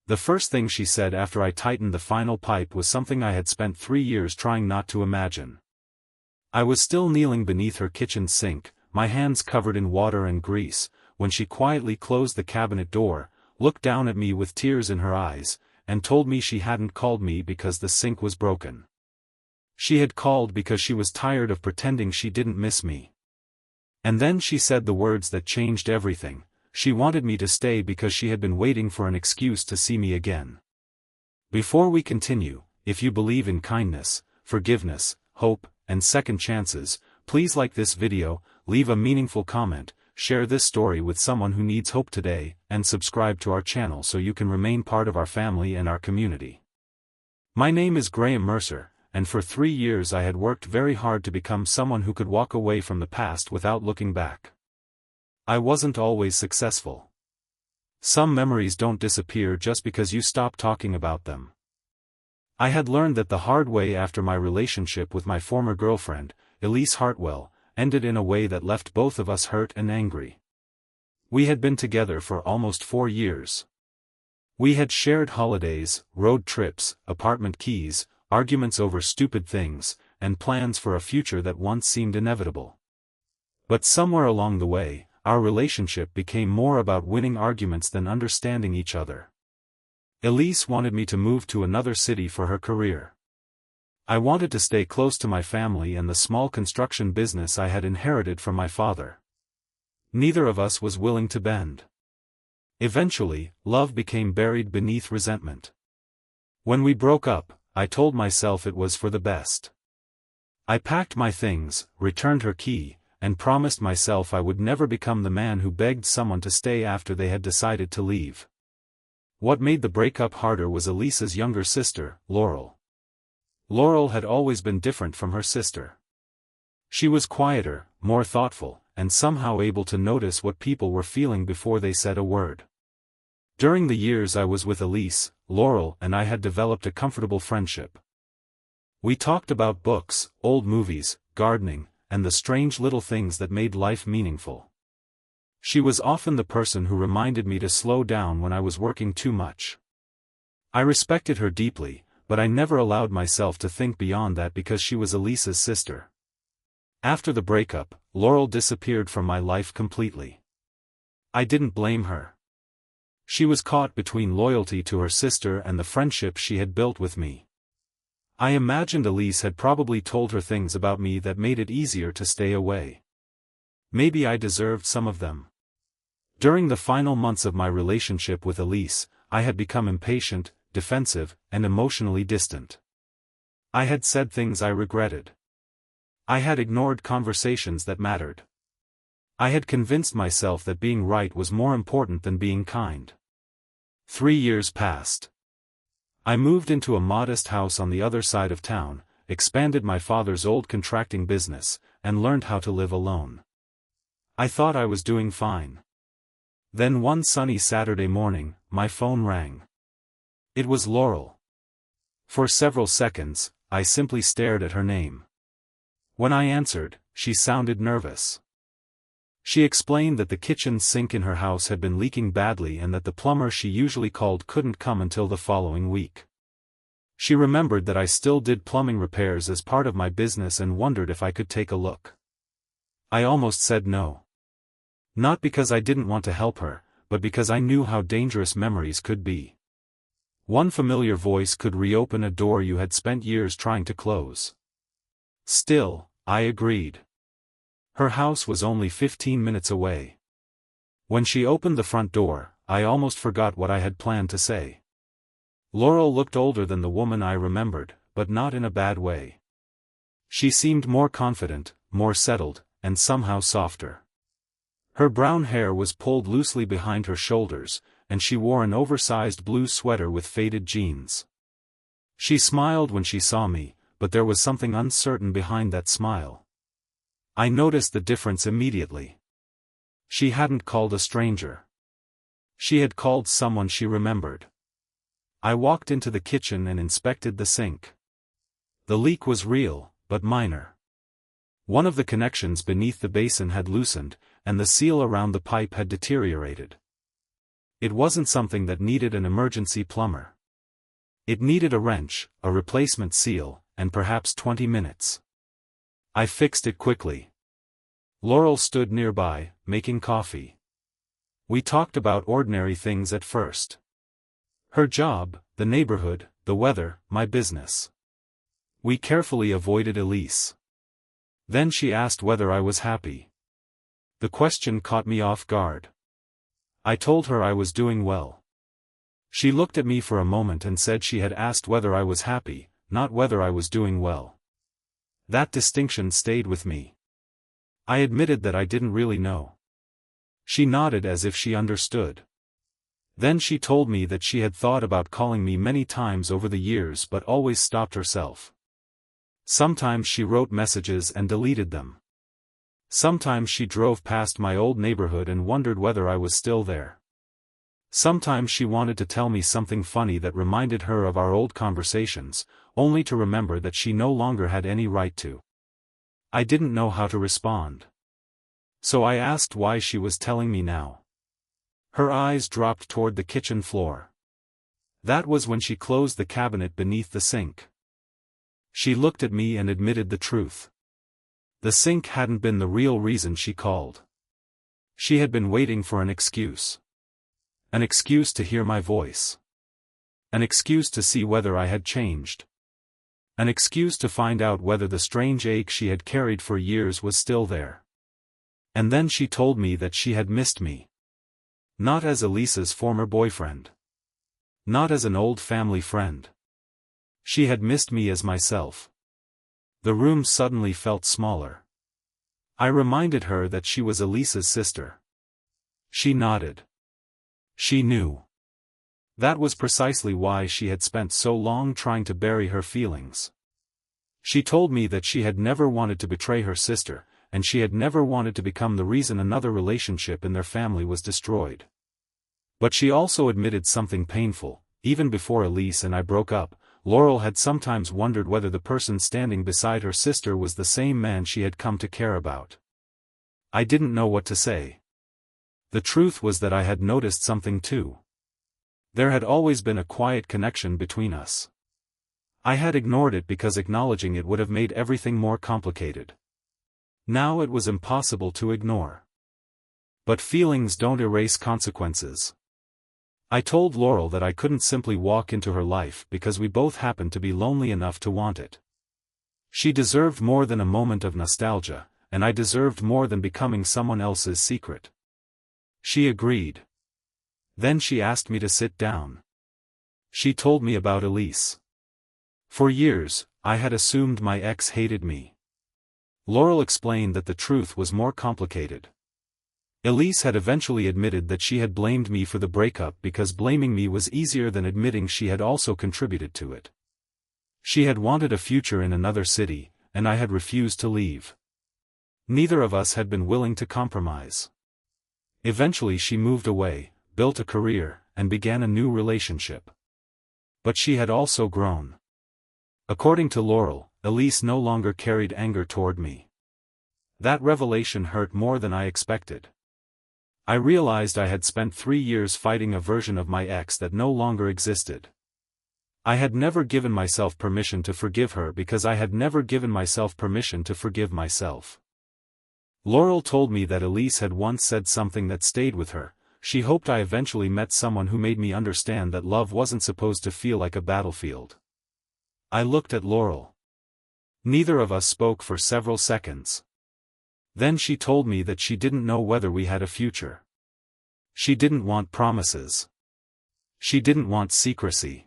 The first thing she said after I tightened the final pipe was something I had spent 3 years trying not to imagine. I was still kneeling beneath her kitchen sink, my hands covered in water and grease, when she quietly closed the cabinet door, looked down at me with tears in her eyes, and told me she hadn't called me because the sink was broken. She had called because she was tired of pretending she didn't miss me. And then she said the words that changed everything: she wanted me to stay because she had been waiting for an excuse to see me again. Before we continue, if you believe in kindness, forgiveness, hope, and second chances, please like this video, leave a meaningful comment, share this story with someone who needs hope today, and subscribe to our channel so you can remain part of our family and our community. My name is Graham Mercer, and for 3 years I had worked very hard to become someone who could walk away from the past without looking back. I wasn't always successful. Some memories don't disappear just because you stop talking about them. I had learned that the hard way after my relationship with my former girlfriend, Elise Hartwell, ended in a way that left both of us hurt and angry. We had been together for almost 4 years. We had shared holidays, road trips, apartment keys, arguments over stupid things, and plans for a future that once seemed inevitable. But somewhere along the way, our relationship became more about winning arguments than understanding each other. Elise wanted me to move to another city for her career. I wanted to stay close to my family and the small construction business I had inherited from my father. Neither of us was willing to bend. Eventually, love became buried beneath resentment. When we broke up, I told myself it was for the best. I packed my things, returned her key, and promised myself I would never become the man who begged someone to stay after they had decided to leave. What made the breakup harder was Elise's younger sister, Laurel. Laurel had always been different from her sister. She was quieter, more thoughtful, and somehow able to notice what people were feeling before they said a word. During the years I was with Elise, Laurel and I had developed a comfortable friendship. We talked about books, old movies, gardening, and the strange little things that made life meaningful. She was often the person who reminded me to slow down when I was working too much. I respected her deeply, but I never allowed myself to think beyond that because she was Elise's sister. After the breakup, Laurel disappeared from my life completely. I didn't blame her. She was caught between loyalty to her sister and the friendship she had built with me. I imagined Elise had probably told her things about me that made it easier to stay away. Maybe I deserved some of them. During the final months of my relationship with Elise, I had become impatient, defensive, and emotionally distant. I had said things I regretted. I had ignored conversations that mattered. I had convinced myself that being right was more important than being kind. 3 years passed. I moved into a modest house on the other side of town, expanded my father's old contracting business, and learned how to live alone. I thought I was doing fine. Then one sunny Saturday morning, my phone rang. It was Laurel. For several seconds, I simply stared at her name. When I answered, she sounded nervous. She explained that the kitchen sink in her house had been leaking badly and that the plumber she usually called couldn't come until the following week. She remembered that I still did plumbing repairs as part of my business and wondered if I could take a look. I almost said no. Not because I didn't want to help her, but because I knew how dangerous memories could be. One familiar voice could reopen a door you had spent years trying to close. Still, I agreed. Her house was only 15 minutes away. When she opened the front door, I almost forgot what I had planned to say. Laurel looked older than the woman I remembered, but not in a bad way. She seemed more confident, more settled, and somehow softer. Her brown hair was pulled loosely behind her shoulders, and she wore an oversized blue sweater with faded jeans. She smiled when she saw me, but there was something uncertain behind that smile. I noticed the difference immediately. She hadn't called a stranger. She had called someone she remembered. I walked into the kitchen and inspected the sink. The leak was real, but minor. One of the connections beneath the basin had loosened, and the seal around the pipe had deteriorated. It wasn't something that needed an emergency plumber. It needed a wrench, a replacement seal, and perhaps 20 minutes. I fixed it quickly. Laurel stood nearby, making coffee. We talked about ordinary things at first. Her job, the neighborhood, the weather, my business. We carefully avoided Elise. Then she asked whether I was happy. The question caught me off guard. I told her I was doing well. She looked at me for a moment and said she had asked whether I was happy, not whether I was doing well. That distinction stayed with me. I admitted that I didn't really know. She nodded as if she understood. Then she told me that she had thought about calling me many times over the years but always stopped herself. Sometimes she wrote messages and deleted them. Sometimes she drove past my old neighborhood and wondered whether I was still there. Sometimes she wanted to tell me something funny that reminded her of our old conversations, only to remember that she no longer had any right to. I didn't know how to respond. So I asked why she was telling me now. Her eyes dropped toward the kitchen floor. That was when she closed the cabinet beneath the sink. She looked at me and admitted the truth. The sink hadn't been the real reason she called. She had been waiting for an excuse. An excuse to hear my voice. An excuse to see whether I had changed. An excuse to find out whether the strange ache she had carried for years was still there. And then she told me that she had missed me. Not as Elise's former boyfriend. Not as an old family friend. She had missed me as myself. The room suddenly felt smaller. I reminded her that she was Elise's sister. She nodded. She knew. That was precisely why she had spent so long trying to bury her feelings. She told me that she had never wanted to betray her sister, and she had never wanted to become the reason another relationship in their family was destroyed. But she also admitted something painful. Even before Elise and I broke up, Laurel had sometimes wondered whether the person standing beside her sister was the same man she had come to care about. I didn't know what to say. The truth was that I had noticed something too. There had always been a quiet connection between us. I had ignored it because acknowledging it would have made everything more complicated. Now it was impossible to ignore. But feelings don't erase consequences. I told Laurel that I couldn't simply walk into her life because we both happened to be lonely enough to want it. She deserved more than a moment of nostalgia, and I deserved more than becoming someone else's secret. She agreed. Then she asked me to sit down. She told me about Elise. For years, I had assumed my ex hated me. Laurel explained that the truth was more complicated. Elise had eventually admitted that she had blamed me for the breakup because blaming me was easier than admitting she had also contributed to it. She had wanted a future in another city, and I had refused to leave. Neither of us had been willing to compromise. Eventually she moved away, built a career, and began a new relationship. But she had also grown. According to Laurel, Elise no longer carried anger toward me. That revelation hurt more than I expected. I realized I had spent 3 years fighting a version of my ex that no longer existed. I had never given myself permission to forgive her because I had never given myself permission to forgive myself. Laurel told me that Elise had once said something that stayed with her. She hoped I eventually met someone who made me understand that love wasn't supposed to feel like a battlefield. I looked at Laurel. Neither of us spoke for several seconds. Then she told me that she didn't know whether we had a future. She didn't want promises. She didn't want secrecy.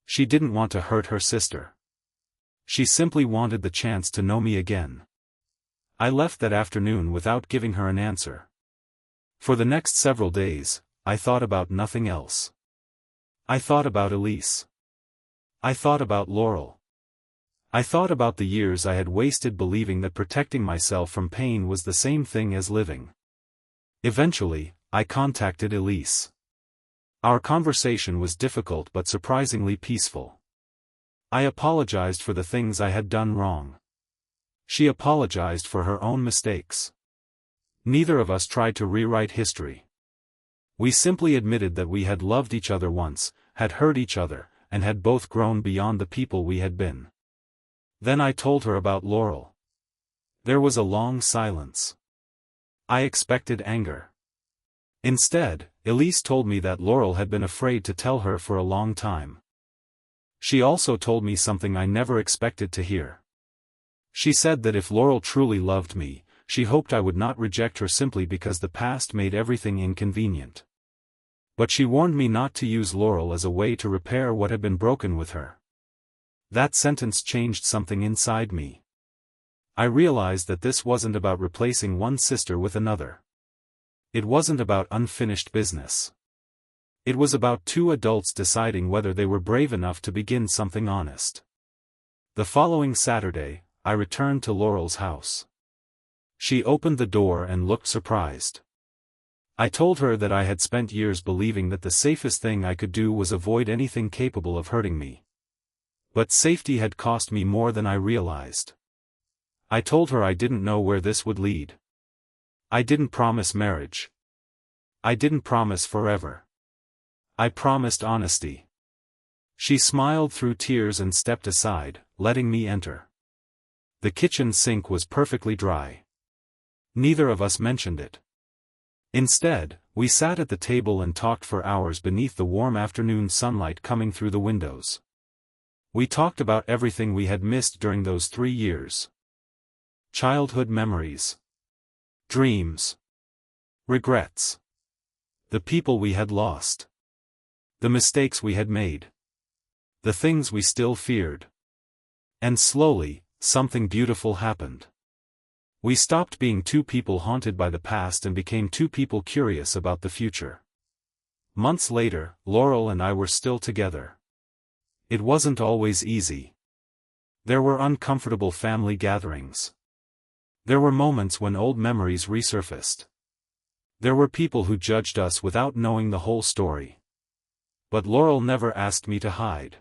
She didn't want to hurt her sister. She simply wanted the chance to know me again. I left that afternoon without giving her an answer. For the next several days, I thought about nothing else. I thought about Elise. I thought about Laurel. I thought about the years I had wasted believing that protecting myself from pain was the same thing as living. Eventually, I contacted Elise. Our conversation was difficult but surprisingly peaceful. I apologized for the things I had done wrong. She apologized for her own mistakes. Neither of us tried to rewrite history. We simply admitted that we had loved each other once, had hurt each other, and had both grown beyond the people we had been. Then I told her about Laurel. There was a long silence. I expected anger. Instead, Elise told me that Laurel had been afraid to tell her for a long time. She also told me something I never expected to hear. She said that if Laurel truly loved me, she hoped I would not reject her simply because the past made everything inconvenient. But she warned me not to use Laurel as a way to repair what had been broken with her. That sentence changed something inside me. I realized that this wasn't about replacing one sister with another. It wasn't about unfinished business. It was about two adults deciding whether they were brave enough to begin something honest. The following Saturday, I returned to Laurel's house. She opened the door and looked surprised. I told her that I had spent years believing that the safest thing I could do was avoid anything capable of hurting me. But safety had cost me more than I realized. I told her I didn't know where this would lead. I didn't promise marriage. I didn't promise forever. I promised honesty. She smiled through tears and stepped aside, letting me enter. The kitchen sink was perfectly dry. Neither of us mentioned it. Instead, we sat at the table and talked for hours beneath the warm afternoon sunlight coming through the windows. We talked about everything we had missed during those 3 years. Childhood memories. Dreams. Regrets. The people we had lost. The mistakes we had made. The things we still feared. And slowly, something beautiful happened. We stopped being two people haunted by the past and became two people curious about the future. Months later, Laurel and I were still together. It wasn't always easy. There were uncomfortable family gatherings. There were moments when old memories resurfaced. There were people who judged us without knowing the whole story. But Laurel never asked me to hide.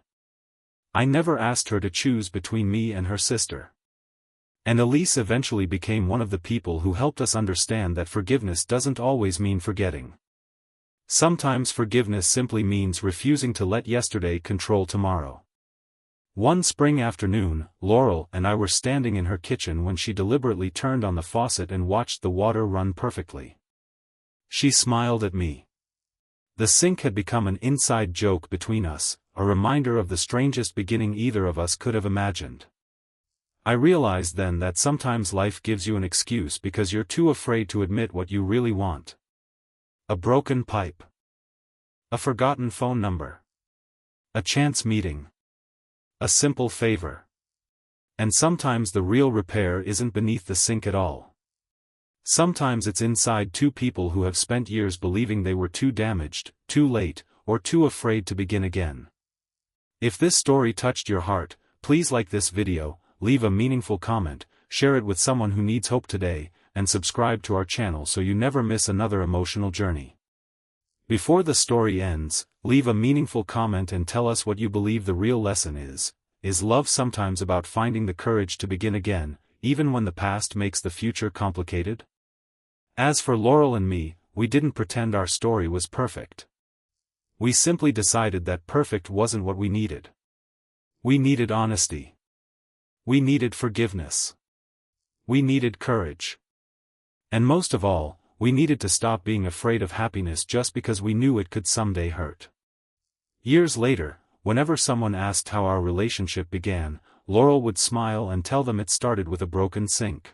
I never asked her to choose between me and her sister. And Elise eventually became one of the people who helped us understand that forgiveness doesn't always mean forgetting. Sometimes forgiveness simply means refusing to let yesterday control tomorrow. One spring afternoon, Laurel and I were standing in her kitchen when she deliberately turned on the faucet and watched the water run perfectly. She smiled at me. The sink had become an inside joke between us, a reminder of the strangest beginning either of us could have imagined. I realized then that sometimes life gives you an excuse because you're too afraid to admit what you really want. A broken pipe. A forgotten phone number. A chance meeting. A simple favor. And sometimes the real repair isn't beneath the sink at all. Sometimes it's inside two people who have spent years believing they were too damaged, too late, or too afraid to begin again. If this story touched your heart, please like this video, leave a meaningful comment, share it with someone who needs hope today, and subscribe to our channel so you never miss another emotional journey. Before the story ends, leave a meaningful comment and tell us what you believe the real lesson is. Is love sometimes about finding the courage to begin again, even when the past makes the future complicated? As for Laurel and me, we didn't pretend our story was perfect. We simply decided that perfect wasn't what we needed. We needed honesty. We needed forgiveness. We needed courage. And most of all, we needed to stop being afraid of happiness just because we knew it could someday hurt. Years later, whenever someone asked how our relationship began, Laurel would smile and tell them it started with a broken sink.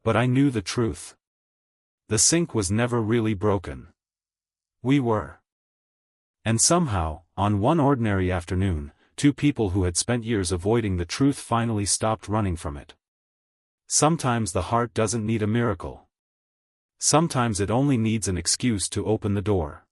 But I knew the truth. The sink was never really broken. We were. And somehow, on one ordinary afternoon, two people who had spent years avoiding the truth finally stopped running from it. Sometimes the heart doesn't need a miracle. Sometimes it only needs an excuse to open the door.